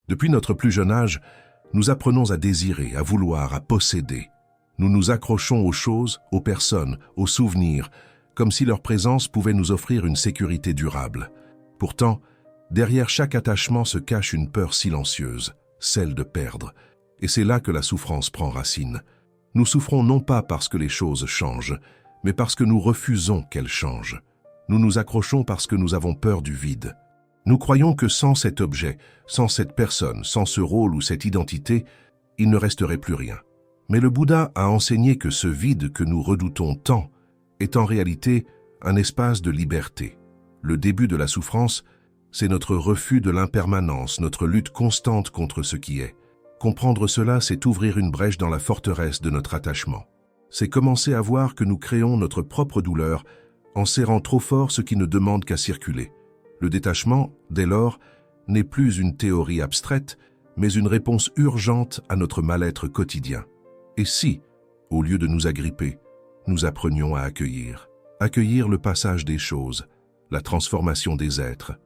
Depuis notre plus jeune âge, nous apprenons à désirer, à vouloir, à posséder. Nous nous accrochons aux choses, aux personnes, aux souvenirs, comme si leur présence pouvait nous offrir une sécurité durable. Pourtant, derrière chaque attachement se cache une peur silencieuse, celle de perdre. Et c'est là que la souffrance prend racine. Nous souffrons non pas parce que les choses changent, mais parce que nous refusons qu'elles changent. Nous nous accrochons parce que nous avons peur du vide. Nous croyons que sans cet objet, sans cette personne, sans ce rôle ou cette identité, il ne resterait plus rien. Mais le Bouddha a enseigné que ce vide que nous redoutons tant est en réalité un espace de liberté. Le début de la souffrance, c'est notre refus de l'impermanence, notre lutte constante contre ce qui est. Comprendre cela, c'est ouvrir une brèche dans la forteresse de notre attachement. C'est commencer à voir que nous créons notre propre douleur en serrant trop fort ce qui ne demande qu'à circuler. Le détachement, dès lors, n'est plus une théorie abstraite, mais une réponse urgente à notre mal-être quotidien. Et si, au lieu de nous agripper, nous apprenions à accueillir le passage des choses, la transformation des êtres,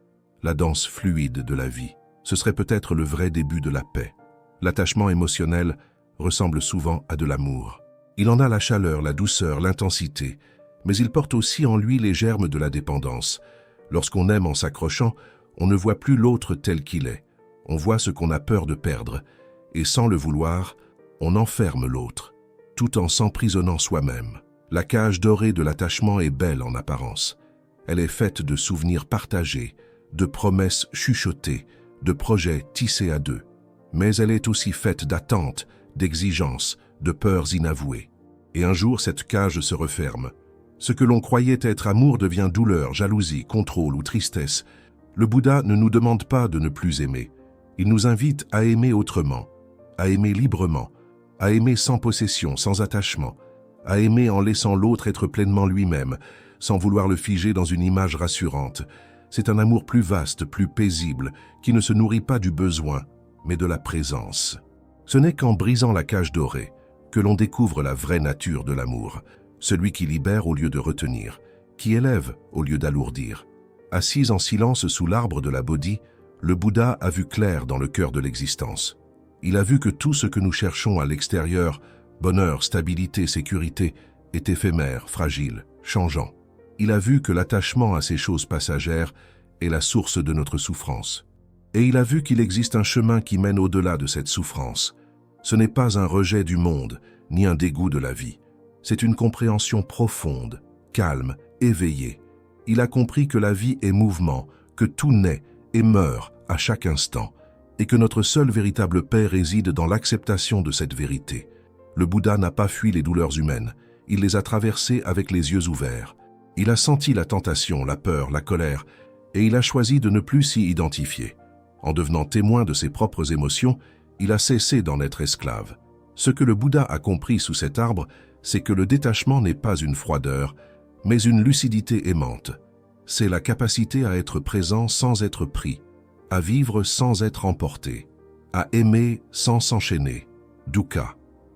la danse fluide de la vie, ce serait peut-être le vrai début de la paix. L'attachement émotionnel ressemble souvent à de l'amour. Il en a la chaleur, la douceur, l'intensité, mais il porte aussi en lui les germes de la dépendance. Lorsqu'on aime en s'accrochant, on ne voit plus l'autre tel qu'il est. On voit ce qu'on a peur de perdre, et sans le vouloir, on enferme l'autre, tout en s'emprisonnant soi-même. La cage dorée de l'attachement est belle en apparence. Elle est faite de souvenirs partagés, de promesses chuchotées, de projets tissés à deux. Mais elle est aussi faite d'attentes, d'exigences, de peurs inavouées. Et un jour, cette cage se referme. Ce que l'on croyait être amour devient douleur, jalousie, contrôle ou tristesse. Le Bouddha ne nous demande pas de ne plus aimer. Il nous invite à aimer autrement, à aimer librement, à aimer sans possession, sans attachement, à aimer en laissant l'autre être pleinement lui-même, sans vouloir le figer dans une image rassurante. C'est un amour plus vaste, plus paisible, qui ne se nourrit pas du besoin, mais de la présence. Ce n'est qu'en brisant la cage dorée que l'on découvre la vraie nature de l'amour, celui qui libère au lieu de retenir, qui élève au lieu d'alourdir. Assis en silence sous l'arbre de la Bodhi, le Bouddha a vu clair dans le cœur de l'existence. Il a vu que tout ce que nous cherchons à l'extérieur, bonheur, stabilité, sécurité, est éphémère, fragile, changeant. Il a vu que l'attachement à ces choses passagères est la source de notre souffrance. Et il a vu qu'il existe un chemin qui mène au-delà de cette souffrance. Ce n'est pas un rejet du monde, ni un dégoût de la vie. C'est une compréhension profonde, calme, éveillée. Il a compris que la vie est mouvement, que tout naît et meurt à chaque instant, et que notre seule véritable paix réside dans l'acceptation de cette vérité. Le Bouddha n'a pas fui les douleurs humaines, il les a traversées avec les yeux ouverts. Il a senti la tentation, la peur, la colère, et il a choisi de ne plus s'y identifier. En devenant témoin de ses propres émotions, il a cessé d'en être esclave. Ce que le Bouddha a compris sous cet arbre, c'est que le détachement n'est pas une froideur, mais une lucidité aimante. C'est la capacité à être présent sans être pris, à vivre sans être emporté, à aimer sans s'enchaîner. Dukkha,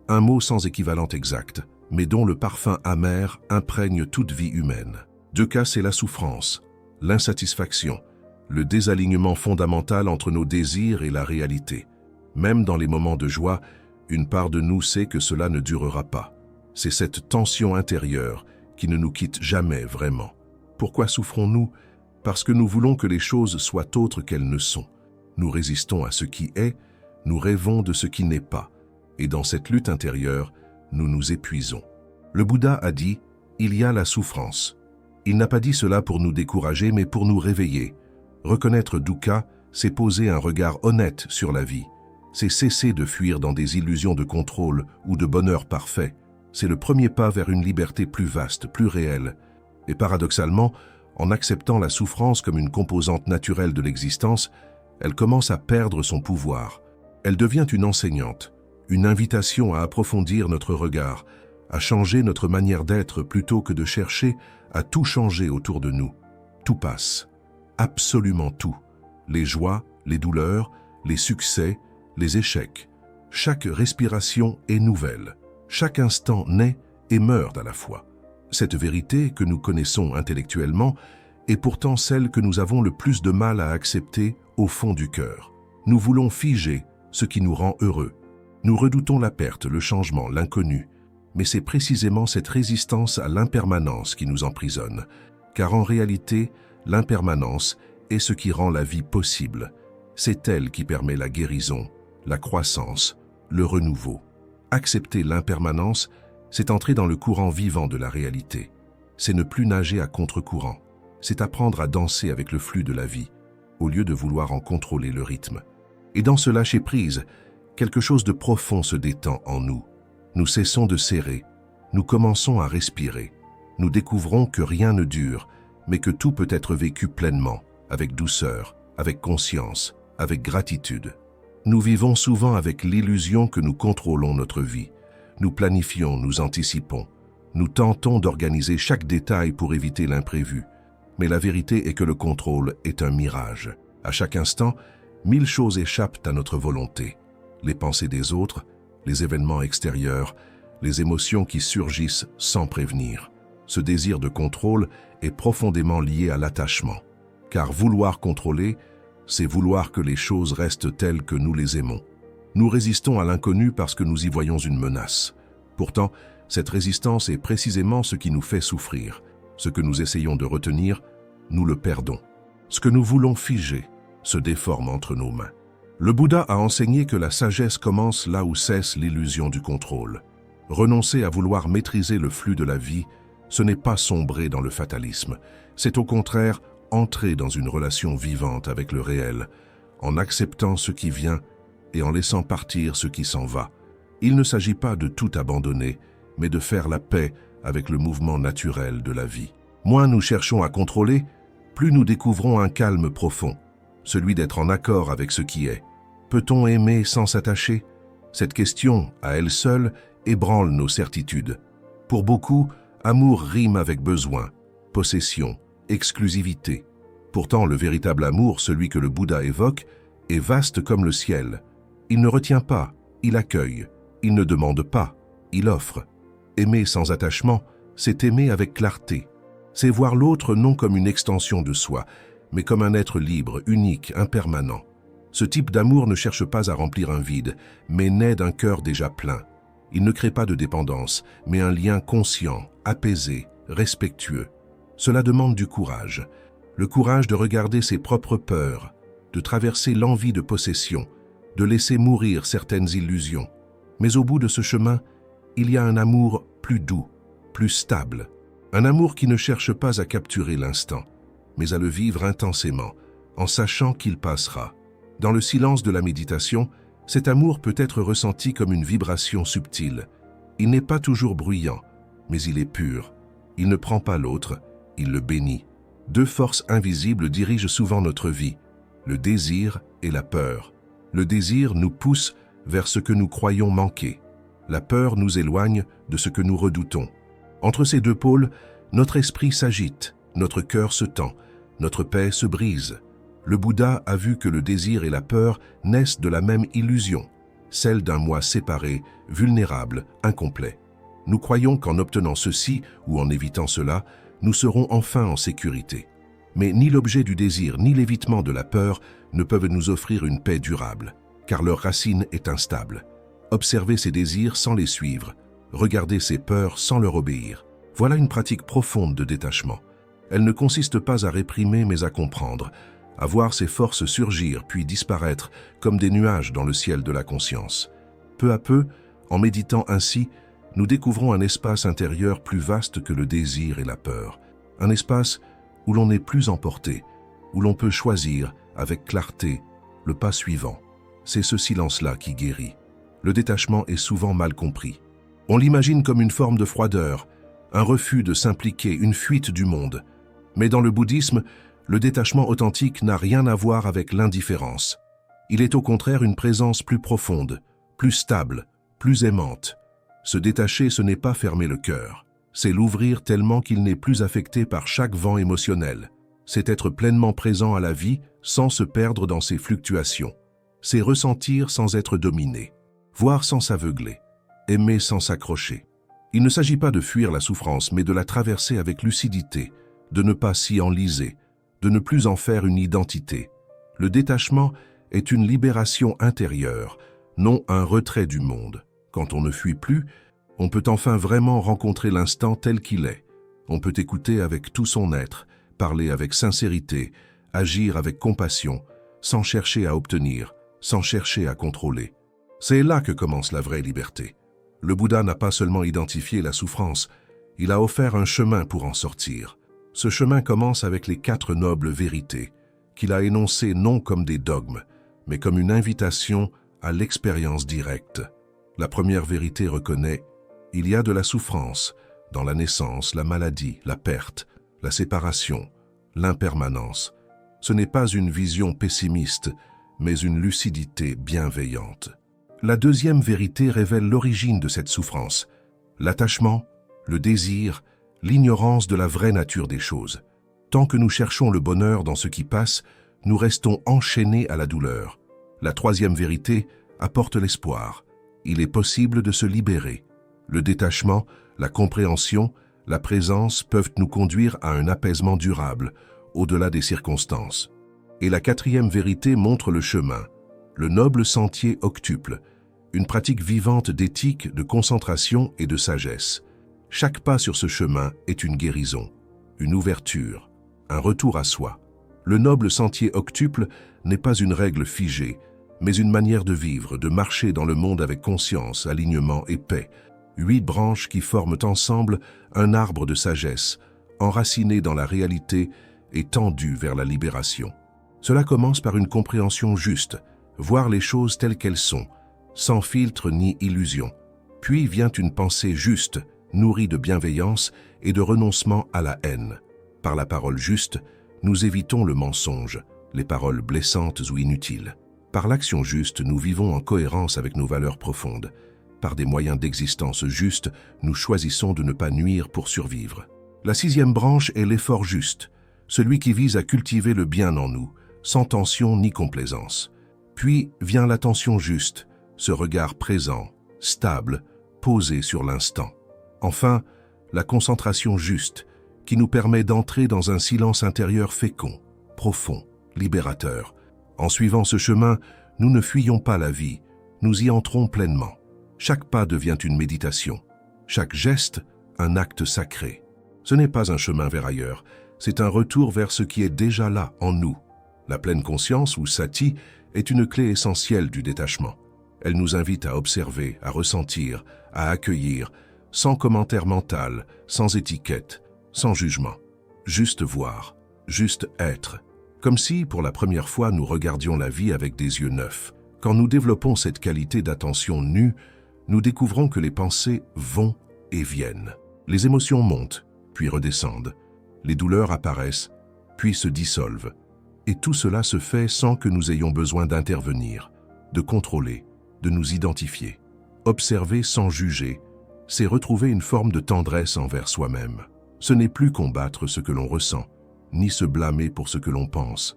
un mot sans équivalent exact, mais dont le parfum amer imprègne toute vie humaine. Dukkha, c'est la souffrance, l'insatisfaction, le désalignement fondamental entre nos désirs et la réalité. Même dans les moments de joie, une part de nous sait que cela ne durera pas. C'est cette tension intérieure qui ne nous quitte jamais vraiment. Pourquoi souffrons-nous? Parce que nous voulons que les choses soient autres qu'elles ne sont. Nous résistons à ce qui est, nous rêvons de ce qui n'est pas. Et dans cette lutte intérieure, nous nous épuisons. Le Bouddha a dit « il y a la souffrance ». Il n'a pas dit cela pour nous décourager, mais pour nous réveiller. Reconnaître Dukkha, c'est poser un regard honnête sur la vie. C'est cesser de fuir dans des illusions de contrôle ou de bonheur parfait. C'est le premier pas vers une liberté plus vaste, plus réelle. Et paradoxalement, en acceptant la souffrance comme une composante naturelle de l'existence, elle commence à perdre son pouvoir. Elle devient une enseignante, une invitation à approfondir notre regard, à changer notre manière d'être plutôt que de chercher à tout changer autour de nous. Tout passe, absolument tout. Les joies, les douleurs, les succès, les échecs. Chaque respiration est nouvelle. Chaque instant naît et meurt à la fois. Cette vérité que nous connaissons intellectuellement est pourtant celle que nous avons le plus de mal à accepter au fond du cœur. Nous voulons figer ce qui nous rend heureux. Nous redoutons la perte, le changement, l'inconnu. Mais c'est précisément cette résistance à l'impermanence qui nous emprisonne. Car en réalité, l'impermanence est ce qui rend la vie possible. C'est elle qui permet la guérison, la croissance, le renouveau. Accepter l'impermanence, c'est entrer dans le courant vivant de la réalité. C'est ne plus nager à contre-courant. C'est apprendre à danser avec le flux de la vie, au lieu de vouloir en contrôler le rythme. Et dans ce lâcher-prise, quelque chose de profond se détend en nous. Nous cessons de serrer, nous commençons à respirer. Nous découvrons que rien ne dure, mais que tout peut être vécu pleinement, avec douceur, avec conscience, avec gratitude. Nous vivons souvent avec l'illusion que nous contrôlons notre vie. Nous planifions, nous anticipons. Nous tentons d'organiser chaque détail pour éviter l'imprévu. Mais la vérité est que le contrôle est un mirage. À chaque instant, 1000 choses échappent à notre volonté. Les pensées des autres, les événements extérieurs, les émotions qui surgissent sans prévenir. Ce désir de contrôle est profondément lié à l'attachement. Car vouloir contrôler, c'est vouloir que les choses restent telles que nous les aimons. Nous résistons à l'inconnu parce que nous y voyons une menace. Pourtant, cette résistance est précisément ce qui nous fait souffrir. Ce que nous essayons de retenir, nous le perdons. Ce que nous voulons figer se déforme entre nos mains. Le Bouddha a enseigné que la sagesse commence là où cesse l'illusion du contrôle. Renoncer à vouloir maîtriser le flux de la vie, ce n'est pas sombrer dans le fatalisme. C'est au contraire entrer dans une relation vivante avec le réel, en acceptant ce qui vient et en laissant partir ce qui s'en va. Il ne s'agit pas de tout abandonner, mais de faire la paix avec le mouvement naturel de la vie. Moins nous cherchons à contrôler, plus nous découvrons un calme profond, celui d'être en accord avec ce qui est. Peut-on aimer sans s'attacher? Cette question, à elle seule, ébranle nos certitudes. Pour beaucoup, amour rime avec besoin, possession, exclusivité. Pourtant, le véritable amour, celui que le Bouddha évoque, est vaste comme le ciel. Il ne retient pas, il accueille. Il ne demande pas, il offre. Aimer sans attachement, c'est aimer avec clarté. C'est voir l'autre non comme une extension de soi, mais comme un être libre, unique, impermanent. Ce type d'amour ne cherche pas à remplir un vide, mais naît d'un cœur déjà plein. Il ne crée pas de dépendance, mais un lien conscient, apaisé, respectueux. Cela demande du courage. Le courage de regarder ses propres peurs, de traverser l'envie de possession, de laisser mourir certaines illusions. Mais au bout de ce chemin, il y a un amour plus doux, plus stable. Un amour qui ne cherche pas à capturer l'instant, mais à le vivre intensément, en sachant qu'il passera. Dans le silence de la méditation, cet amour peut être ressenti comme une vibration subtile. Il n'est pas toujours bruyant, mais il est pur. Il ne prend pas l'autre, il le bénit. Deux forces invisibles dirigent souvent notre vie, le désir et la peur. Le désir nous pousse vers ce que nous croyons manquer. La peur nous éloigne de ce que nous redoutons. Entre ces deux pôles, notre esprit s'agite, notre cœur se tend, notre paix se brise. Le Bouddha a vu que le désir et la peur naissent de la même illusion, celle d'un moi séparé, vulnérable, incomplet. Nous croyons qu'en obtenant ceci ou en évitant cela, nous serons enfin en sécurité. Mais ni l'objet du désir ni l'évitement de la peur ne peuvent nous offrir une paix durable, car leur racine est instable. Observer ses désirs sans les suivre, regarder ses peurs sans leur obéir. Voilà une pratique profonde de détachement. Elle ne consiste pas à réprimer mais à comprendre, à voir ses forces surgir puis disparaître comme des nuages dans le ciel de la conscience. Peu à peu, en méditant ainsi, nous découvrons un espace intérieur plus vaste que le désir et la peur. Un espace où l'on n'est plus emporté, où l'on peut choisir, avec clarté, le pas suivant. C'est ce silence-là qui guérit. Le détachement est souvent mal compris. On l'imagine comme une forme de froideur, un refus de s'impliquer, une fuite du monde. Mais dans le bouddhisme, le détachement authentique n'a rien à voir avec l'indifférence. Il est au contraire une présence plus profonde, plus stable, plus aimante. Se détacher, ce n'est pas fermer le cœur. C'est l'ouvrir tellement qu'il n'est plus affecté par chaque vent émotionnel. C'est être pleinement présent à la vie sans se perdre dans ses fluctuations. C'est ressentir sans être dominé, voir sans s'aveugler, aimer sans s'accrocher. Il ne s'agit pas de fuir la souffrance, mais de la traverser avec lucidité, de ne pas s'y enliser, de ne plus en faire une identité. Le détachement est une libération intérieure, non un retrait du monde. Quand on ne fuit plus, on peut enfin vraiment rencontrer l'instant tel qu'il est. On peut écouter avec tout son être, parler avec sincérité, agir avec compassion, sans chercher à obtenir, sans chercher à contrôler. C'est là que commence la vraie liberté. Le Bouddha n'a pas seulement identifié la souffrance, il a offert un chemin pour en sortir. Ce chemin commence avec les 4 nobles vérités, qu'il a énoncées non comme des dogmes, mais comme une invitation à l'expérience directe. La première vérité reconnaît « il y a de la souffrance dans la naissance, la maladie, la perte, la séparation, l'impermanence. Ce n'est pas une vision pessimiste, mais une lucidité bienveillante. » La deuxième vérité révèle l'origine de cette souffrance, l'attachement, le désir, l'ignorance de la vraie nature des choses. Tant que nous cherchons le bonheur dans ce qui passe, nous restons enchaînés à la douleur. La troisième vérité apporte l'espoir. Il est possible de se libérer. Le détachement, la compréhension, la présence peuvent nous conduire à un apaisement durable, au-delà des circonstances. Et la quatrième vérité montre le chemin, le noble sentier octuple, une pratique vivante d'éthique, de concentration et de sagesse. Chaque pas sur ce chemin est une guérison, une ouverture, un retour à soi. Le noble sentier octuple n'est pas une règle figée, mais une manière de vivre, de marcher dans le monde avec conscience, alignement et paix. 8 branches qui forment ensemble un arbre de sagesse, enraciné dans la réalité et tendu vers la libération. Cela commence par une compréhension juste, voir les choses telles qu'elles sont, sans filtre ni illusion. Puis vient une pensée juste, nourrie de bienveillance et de renoncement à la haine. Par la parole juste, nous évitons le mensonge, les paroles blessantes ou inutiles. Par l'action juste, nous vivons en cohérence avec nos valeurs profondes. Par des moyens d'existence justes, nous choisissons de ne pas nuire pour survivre. La 6e branche est l'effort juste, celui qui vise à cultiver le bien en nous, sans tension ni complaisance. Puis vient l'attention juste, ce regard présent, stable, posé sur l'instant. Enfin, la concentration juste, qui nous permet d'entrer dans un silence intérieur fécond, profond, libérateur. En suivant ce chemin, nous ne fuyons pas la vie, nous y entrons pleinement. Chaque pas devient une méditation, chaque geste un acte sacré. Ce n'est pas un chemin vers ailleurs, c'est un retour vers ce qui est déjà là en nous. La pleine conscience, ou sati, est une clé essentielle du détachement. Elle nous invite à observer, à ressentir, à accueillir, sans commentaire mental, sans étiquette, sans jugement. Juste voir, juste être. Comme si, pour la première fois, nous regardions la vie avec des yeux neufs. Quand nous développons cette qualité d'attention nue, nous découvrons que les pensées vont et viennent. Les émotions montent, puis redescendent. Les douleurs apparaissent, puis se dissolvent. Et tout cela se fait sans que nous ayons besoin d'intervenir, de contrôler, de nous identifier. Observer sans juger, c'est retrouver une forme de tendresse envers soi-même. Ce n'est plus combattre ce que l'on ressent, ni se blâmer pour ce que l'on pense.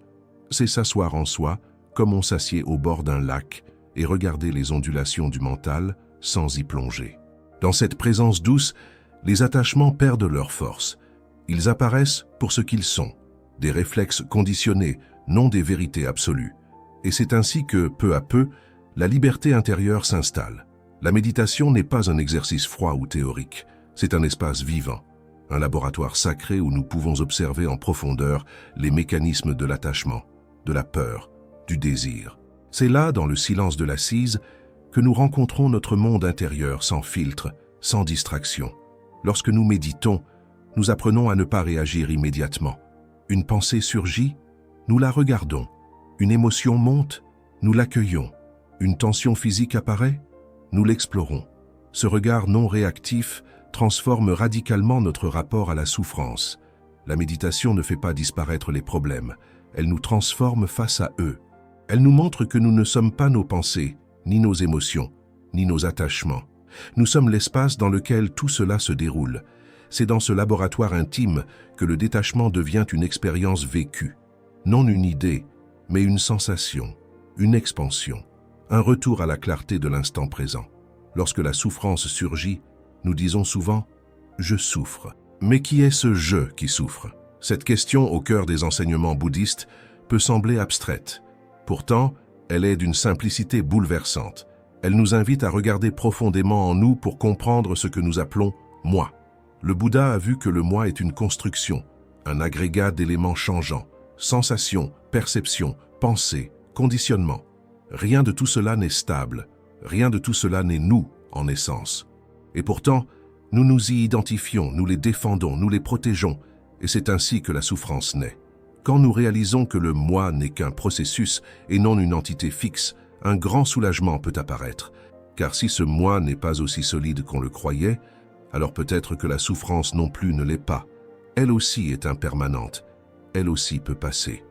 C'est s'asseoir en soi, comme on s'assied au bord d'un lac, et regarder les ondulations du mental sans y plonger. Dans cette présence douce, les attachements perdent leur force. Ils apparaissent pour ce qu'ils sont, des réflexes conditionnés, non des vérités absolues. Et c'est ainsi que, peu à peu, la liberté intérieure s'installe. La méditation n'est pas un exercice froid ou théorique, c'est un espace vivant, un laboratoire sacré où nous pouvons observer en profondeur les mécanismes de l'attachement, de la peur, du désir. C'est là, dans le silence de l'assise, que nous rencontrons notre monde intérieur sans filtre, sans distraction. Lorsque nous méditons, nous apprenons à ne pas réagir immédiatement. Une pensée surgit, nous la regardons. Une émotion monte, nous l'accueillons. Une tension physique apparaît, nous l'explorons. Ce regard non réactif transforme radicalement notre rapport à la souffrance. La méditation ne fait pas disparaître les problèmes, elle nous transforme face à eux. Elle nous montre que nous ne sommes pas nos pensées, ni nos émotions, ni nos attachements. Nous sommes l'espace dans lequel tout cela se déroule. C'est dans ce laboratoire intime que le détachement devient une expérience vécue. Non une idée, mais une sensation, une expansion, un retour à la clarté de l'instant présent. Lorsque la souffrance surgit, nous disons souvent « je souffre ». Mais qui est ce « je » qui souffre? Cette question, au cœur des enseignements bouddhistes, peut sembler abstraite. Pourtant, Elle est d'une simplicité bouleversante. Elle nous invite à regarder profondément en nous pour comprendre ce que nous appelons « moi ». Le Bouddha a vu que le moi est une construction, un agrégat d'éléments changeants, sensations, perceptions, pensées, conditionnements. Rien de tout cela n'est stable, rien de tout cela n'est nous en essence. Et pourtant, nous nous y identifions, nous les défendons, nous les protégeons, et c'est ainsi que la souffrance naît. Quand nous réalisons que le moi n'est qu'un processus et non une entité fixe, un grand soulagement peut apparaître, car si ce moi n'est pas aussi solide qu'on le croyait, alors peut-être que la souffrance non plus ne l'est pas. Elle aussi est impermanente, elle aussi peut passer.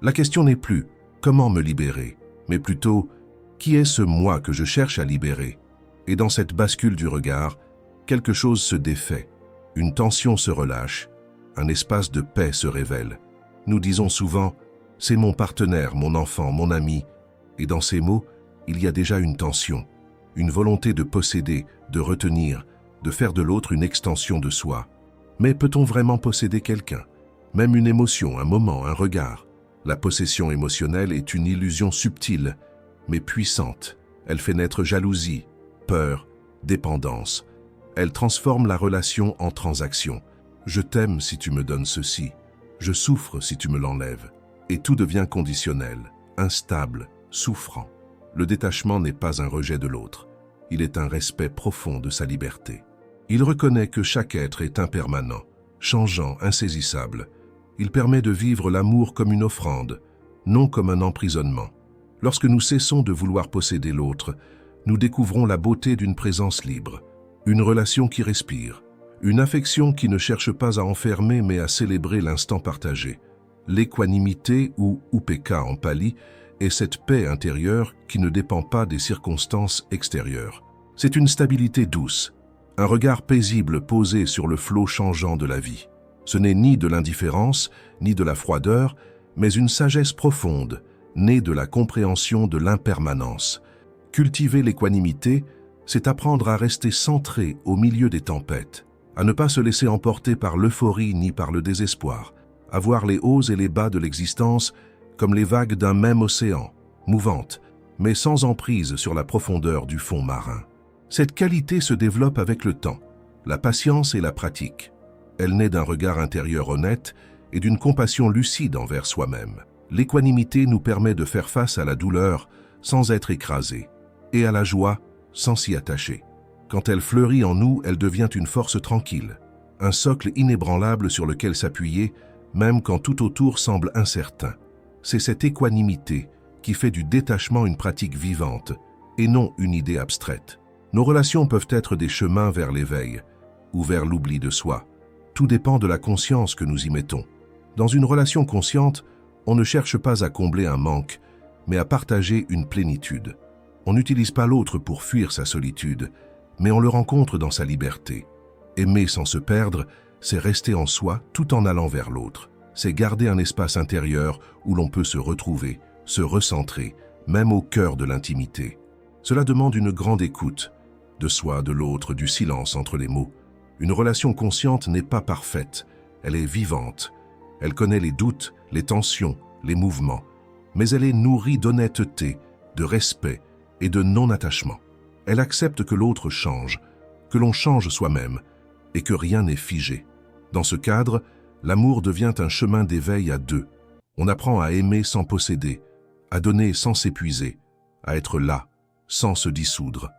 La question n'est plus « comment me libérer ?», mais plutôt « qui est ce moi que je cherche à libérer ?» Et dans cette bascule du regard, quelque chose se défait, une tension se relâche, un espace de paix se révèle. Nous disons souvent « c'est mon partenaire, mon enfant, mon ami », et dans ces mots, il y a déjà une tension, une volonté de posséder, de retenir, de faire de l'autre une extension de soi. Mais peut-on vraiment posséder quelqu'un? Même une émotion, un moment, un regard. La possession émotionnelle est une illusion subtile, mais puissante. Elle fait naître jalousie, peur, dépendance. Elle transforme la relation en transaction. Je t'aime si tu me donnes ceci. Je souffre si tu me l'enlèves. Et tout devient conditionnel, instable, souffrant. Le détachement n'est pas un rejet de l'autre. Il est un respect profond de sa liberté. Il reconnaît que chaque être est impermanent, changeant, insaisissable. Il permet de vivre l'amour comme une offrande, non comme un emprisonnement. Lorsque nous cessons de vouloir posséder l'autre, nous découvrons la beauté d'une présence libre, une relation qui respire, une affection qui ne cherche pas à enfermer mais à célébrer l'instant partagé. L'équanimité, ou upekkha en pali, est cette paix intérieure qui ne dépend pas des circonstances extérieures. C'est une stabilité douce, un regard paisible posé sur le flot changeant de la vie. Ce n'est ni de l'indifférence, ni de la froideur, mais une sagesse profonde, née de la compréhension de l'impermanence. Cultiver l'équanimité, c'est apprendre à rester centré au milieu des tempêtes, à ne pas se laisser emporter par l'euphorie ni par le désespoir, à voir les hauts et les bas de l'existence comme les vagues d'un même océan, mouvantes, mais sans emprise sur la profondeur du fond marin. Cette qualité se développe avec le temps, la patience et la pratique. Elle naît d'un regard intérieur honnête et d'une compassion lucide envers soi-même. L'équanimité nous permet de faire face à la douleur sans être écrasé, et à la joie sans s'y attacher. Quand elle fleurit en nous, elle devient une force tranquille, un socle inébranlable sur lequel s'appuyer, même quand tout autour semble incertain. C'est cette équanimité qui fait du détachement une pratique vivante, et non une idée abstraite. Nos relations peuvent être des chemins vers l'éveil ou vers l'oubli de soi. Tout dépend de la conscience que nous y mettons. Dans une relation consciente, on ne cherche pas à combler un manque, mais à partager une plénitude. On n'utilise pas l'autre pour fuir sa solitude, mais on le rencontre dans sa liberté. Aimer sans se perdre, c'est rester en soi tout en allant vers l'autre. C'est garder un espace intérieur où l'on peut se retrouver, se recentrer, même au cœur de l'intimité. Cela demande une grande écoute, de soi, de l'autre, du silence entre les mots. Une relation consciente n'est pas parfaite, elle est vivante. Elle connaît les doutes, les tensions, les mouvements, mais elle est nourrie d'honnêteté, de respect et de non-attachement. Elle accepte que l'autre change, que l'on change soi-même et que rien n'est figé. Dans ce cadre, l'amour devient un chemin d'éveil à deux. On apprend à aimer sans posséder, à donner sans s'épuiser, à être là, sans se dissoudre.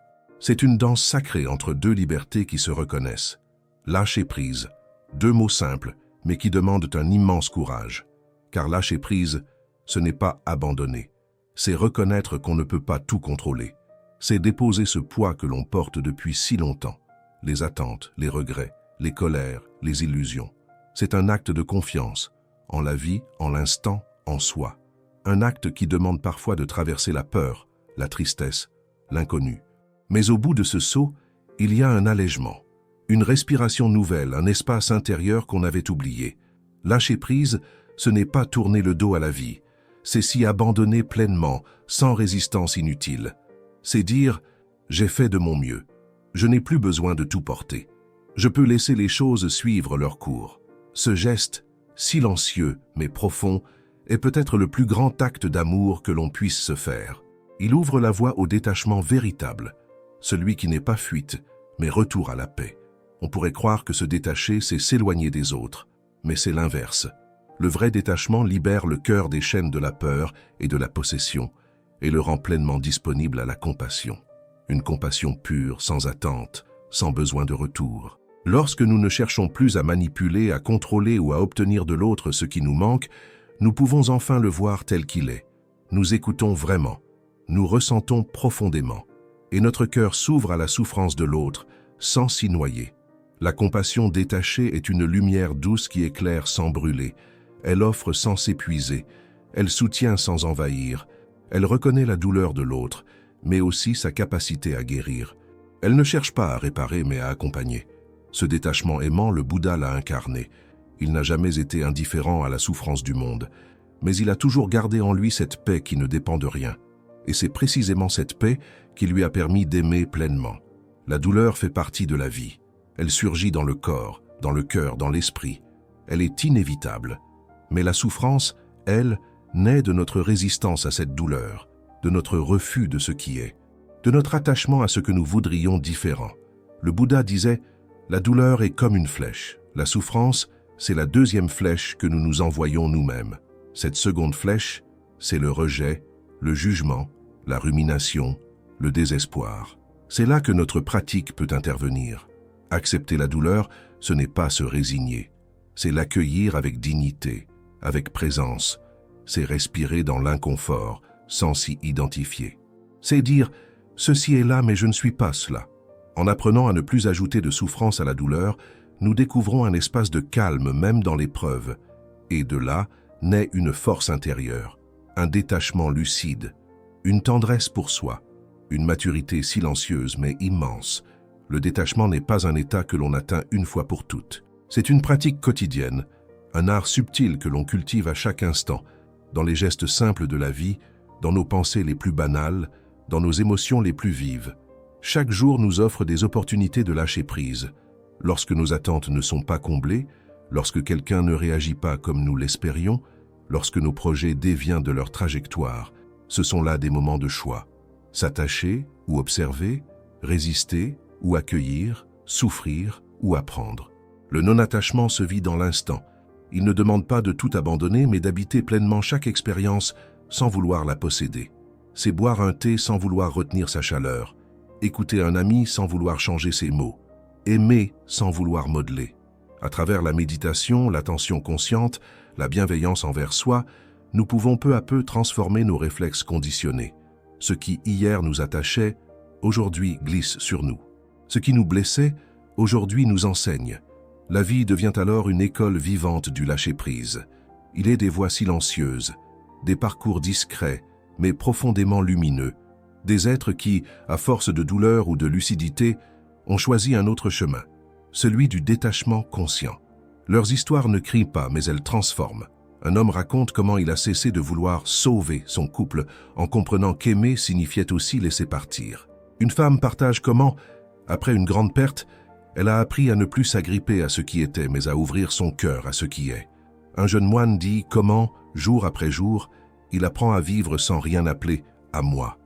C'est une danse sacrée entre deux libertés qui se reconnaissent. Lâcher prise, deux mots simples, mais qui demandent un immense courage. Car lâcher prise, ce n'est pas abandonner. C'est reconnaître qu'on ne peut pas tout contrôler. C'est déposer ce poids que l'on porte depuis si longtemps. Les attentes, les regrets, les colères, les illusions. C'est un acte de confiance, en la vie, en l'instant, en soi. Un acte qui demande parfois de traverser la peur, la tristesse, l'inconnu. Mais au bout de ce saut, il y a un allègement, une respiration nouvelle, un espace intérieur qu'on avait oublié. Lâcher prise, ce n'est pas tourner le dos à la vie, c'est s'y abandonner pleinement, sans résistance inutile. C'est dire « j'ai fait de mon mieux, je n'ai plus besoin de tout porter. Je peux laisser les choses suivre leur cours. » Ce geste, silencieux mais profond, est peut-être le plus grand acte d'amour que l'on puisse se faire. Il ouvre la voie au détachement véritable, celui qui n'est pas fuite, mais retour à la paix. On pourrait croire que se détacher, c'est s'éloigner des autres, mais c'est l'inverse. Le vrai détachement libère le cœur des chaînes de la peur et de la possession et le rend pleinement disponible à la compassion. Une compassion pure, sans attente, sans besoin de retour. Lorsque nous ne cherchons plus à manipuler, à contrôler ou à obtenir de l'autre ce qui nous manque, nous pouvons enfin le voir tel qu'il est. Nous écoutons vraiment, nous ressentons profondément, et notre cœur s'ouvre à la souffrance de l'autre sans s'y noyer. La compassion détachée est une lumière douce qui éclaire sans brûler. Elle offre sans s'épuiser, elle soutient sans envahir, elle reconnaît la douleur de l'autre, mais aussi sa capacité à guérir. Elle ne cherche pas à réparer, mais à accompagner. Ce détachement aimant, le Bouddha l'a incarné. Il n'a jamais été indifférent à la souffrance du monde, mais il a toujours gardé en lui cette paix qui ne dépend de rien. Et c'est précisément cette paix qui lui a permis d'aimer pleinement. La douleur fait partie de la vie. Elle surgit dans le corps, dans le cœur, dans l'esprit. Elle est inévitable. Mais la souffrance, elle, naît de notre résistance à cette douleur, de notre refus de ce qui est, de notre attachement à ce que nous voudrions différent. Le Bouddha disait « La douleur est comme une flèche. La souffrance, c'est la deuxième flèche que nous nous envoyons nous-mêmes. Cette seconde flèche, c'est le rejet, le jugement, la rumination, le désespoir. C'est là que notre pratique peut intervenir. Accepter la douleur, ce n'est pas se résigner. C'est l'accueillir avec dignité, avec présence. C'est respirer dans l'inconfort, sans s'y identifier. C'est dire « ceci est là, mais je ne suis pas cela ». En apprenant à ne plus ajouter de souffrance à la douleur, nous découvrons un espace de calme même dans l'épreuve. Et de là naît une force intérieure, un détachement lucide, une tendresse pour soi, une maturité silencieuse mais immense. Le détachement n'est pas un état que l'on atteint une fois pour toutes. C'est une pratique quotidienne, un art subtil que l'on cultive à chaque instant, dans les gestes simples de la vie, dans nos pensées les plus banales, dans nos émotions les plus vives. Chaque jour nous offre des opportunités de lâcher prise. Lorsque nos attentes ne sont pas comblées, lorsque quelqu'un ne réagit pas comme nous l'espérions, lorsque nos projets dévient de leur trajectoire, ce sont là des moments de choix. S'attacher ou observer, résister ou accueillir, souffrir ou apprendre. Le non-attachement se vit dans l'instant. Il ne demande pas de tout abandonner, mais d'habiter pleinement chaque expérience sans vouloir la posséder. C'est boire un thé sans vouloir retenir sa chaleur, écouter un ami sans vouloir changer ses mots, aimer sans vouloir modeler. À travers la méditation, l'attention consciente, la bienveillance envers soi, nous pouvons peu à peu transformer nos réflexes conditionnés. Ce qui hier nous attachait, aujourd'hui glisse sur nous. Ce qui nous blessait, aujourd'hui nous enseigne. La vie devient alors une école vivante du lâcher-prise. Il est des voies silencieuses, des parcours discrets, mais profondément lumineux, des êtres qui, à force de douleur ou de lucidité, ont choisi un autre chemin, celui du détachement conscient. Leurs histoires ne crient pas, mais elles transforment. Un homme raconte comment il a cessé de vouloir sauver son couple en comprenant qu'aimer signifiait aussi laisser partir. Une femme partage comment, après une grande perte, elle a appris à ne plus s'agripper à ce qui était, mais à ouvrir son cœur à ce qui est. Un jeune moine dit comment, jour après jour, il apprend à vivre sans rien appeler « à moi »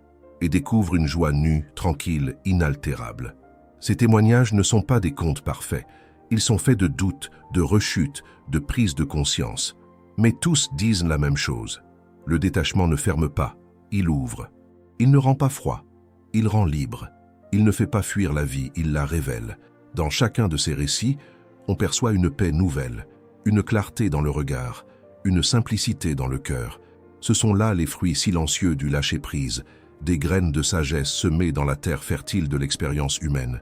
et découvre une joie nue, tranquille, inaltérable. Ces témoignages ne sont pas des contes parfaits. Ils sont faits de doutes, de rechutes, de prises de conscience. Mais tous disent la même chose. Le détachement ne ferme pas, il ouvre. Il ne rend pas froid, il rend libre. Il ne fait pas fuir la vie, il la révèle. Dans chacun de ces récits, on perçoit une paix nouvelle, une clarté dans le regard, une simplicité dans le cœur. Ce sont là les fruits silencieux du lâcher-prise, des graines de sagesse semées dans la terre fertile de l'expérience humaine.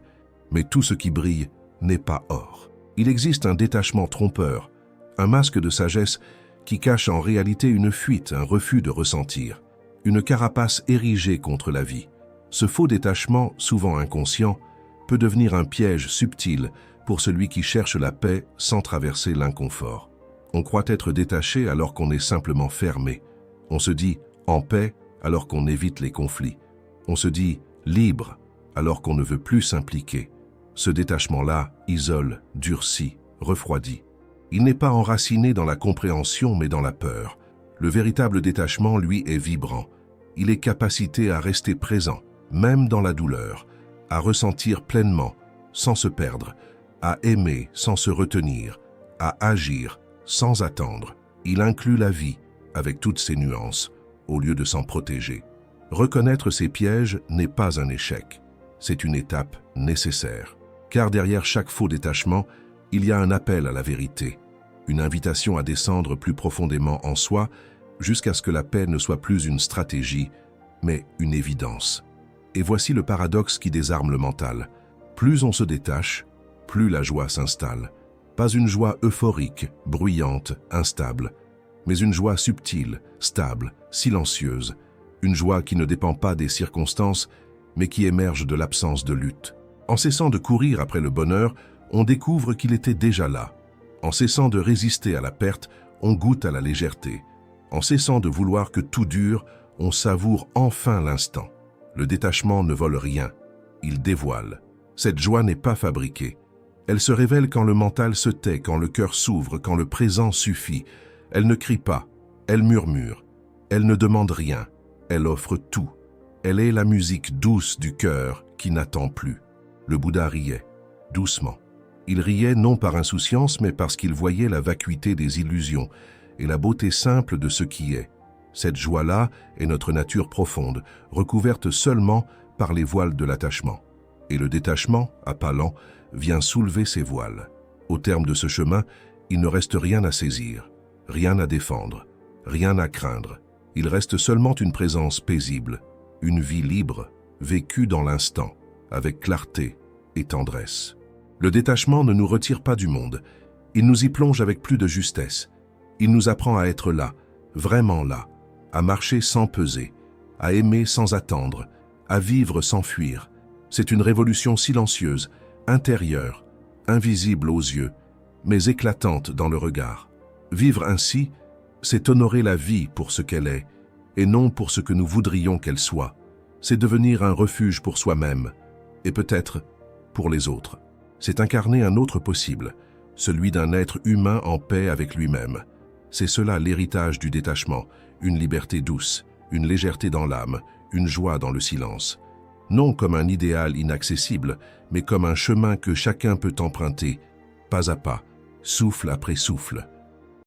Mais tout ce qui brille n'est pas or. Il existe un détachement trompeur, un masque de sagesse qui cache en réalité une fuite, un refus de ressentir, une carapace érigée contre la vie. Ce faux détachement, souvent inconscient, peut devenir un piège subtil pour celui qui cherche la paix sans traverser l'inconfort. On croit être détaché alors qu'on est simplement fermé. On se dit « en paix » alors qu'on évite les conflits. On se dit « libre » alors qu'on ne veut plus s'impliquer. Ce détachement-là isole, durcit, refroidit. Il n'est pas enraciné dans la compréhension mais dans la peur. Le véritable détachement, lui, est vibrant. Il est capacité à rester présent, même dans la douleur, à ressentir pleinement, sans se perdre, à aimer sans se retenir, à agir sans attendre. Il inclut la vie, avec toutes ses nuances, au lieu de s'en protéger. Reconnaître ses pièges n'est pas un échec, c'est une étape nécessaire. Car derrière chaque faux détachement, il y a un appel à la vérité, une invitation à descendre plus profondément en soi, jusqu'à ce que la paix ne soit plus une stratégie, mais une évidence. Et voici le paradoxe qui désarme le mental. Plus on se détache, plus la joie s'installe. Pas une joie euphorique, bruyante, instable, mais une joie subtile, stable, silencieuse, une joie qui ne dépend pas des circonstances, mais qui émerge de l'absence de lutte. En cessant de courir après le bonheur, on découvre qu'il était déjà là. En cessant de résister à la perte, on goûte à la légèreté. En cessant de vouloir que tout dure, on savoure enfin l'instant. Le détachement ne vole rien, il dévoile. Cette joie n'est pas fabriquée. Elle se révèle quand le mental se tait, quand le cœur s'ouvre, quand le présent suffit. Elle ne crie pas, elle murmure. Elle ne demande rien, elle offre tout. Elle est la musique douce du cœur qui n'attend plus. Le Bouddha riait, doucement. Il riait non par insouciance, mais parce qu'il voyait la vacuité des illusions et la beauté simple de ce qui est. Cette joie-là est notre nature profonde, recouverte seulement par les voiles de l'attachement. Et le détachement, à pas lents, vient soulever ses voiles. Au terme de ce chemin, il ne reste rien à saisir, rien à défendre, rien à craindre. Il reste seulement une présence paisible, une vie libre, vécue dans l'instant, avec clarté et tendresse. Le détachement ne nous retire pas du monde, il nous y plonge avec plus de justesse. Il nous apprend à être là, vraiment là, à marcher sans peser, à aimer sans attendre, à vivre sans fuir. C'est une révolution silencieuse, intérieure, invisible aux yeux, mais éclatante dans le regard. Vivre ainsi, c'est honorer la vie pour ce qu'elle est, et non pour ce que nous voudrions qu'elle soit. C'est devenir un refuge pour soi-même, et peut-être pour les autres. C'est incarner un autre possible, celui d'un être humain en paix avec lui-même. C'est cela l'héritage du détachement, une liberté douce, une légèreté dans l'âme, une joie dans le silence. Non comme un idéal inaccessible, mais comme un chemin que chacun peut emprunter, pas à pas, souffle après souffle.